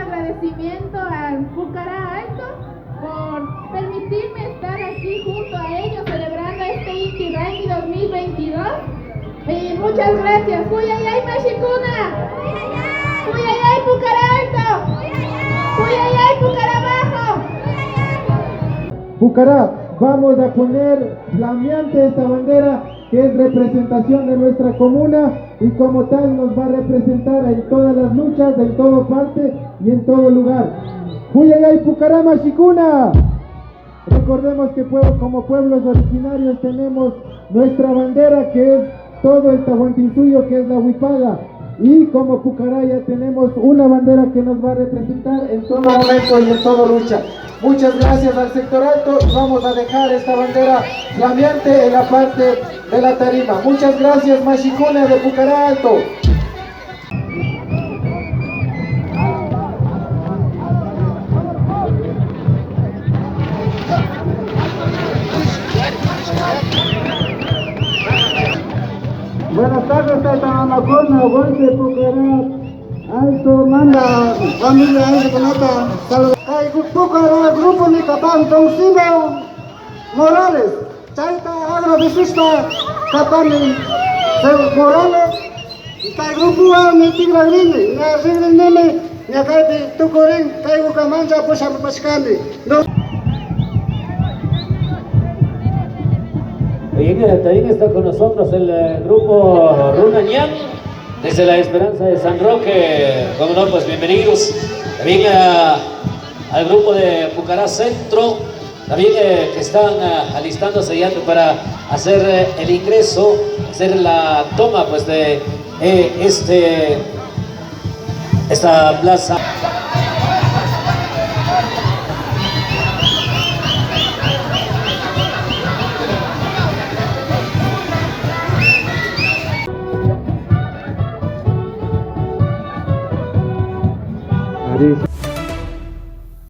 agradecimiento al Pucará Alto por permitirme estar aquí junto a ellos celebrando este Inti Raymi 2022. Y muchas gracias. ¡Cuyayay Mashikuna! ¡Cuyayay Pucará Alto! ¡Cuyayay Pucará Abajo! Pucará, vamos a poner flameante esta bandera que es representación de nuestra comuna y como tal nos va a representar en todas las luchas, en toda parte y en todo lugar. ¡Cuyayay Pucará Mashikuna! Recordemos que como pueblos originarios tenemos nuestra bandera que es todo el Tahuantinsuyo, que es la huipaga, y como Pucará ya tenemos una bandera que nos va a representar en todo momento y en toda lucha. Muchas gracias al sector alto y vamos a dejar esta bandera flameante en la parte de la tarima. Muchas gracias, Mashikuna de Pucará Alto. Buenas tardes, Tatamacona, Guante, Pucará Alto, manda, familia Alto, Conata, saludos. Pucará, Grupo Nicapán, Toncino Morales, Chaita, Agrovisista, Capani, Morales, Kai Grupo, Netigra Grini, Nagri Neme, Nagati, Tucurín, Kai Bucamancha, Pusapascani. Bien, también está con nosotros el grupo Runañán, desde la Esperanza de San Roque. Como no, pues bienvenidos. También al grupo de Pucará Centro, también que están alistándose ya para hacer el ingreso, hacer la toma pues de esta plaza. Adiós.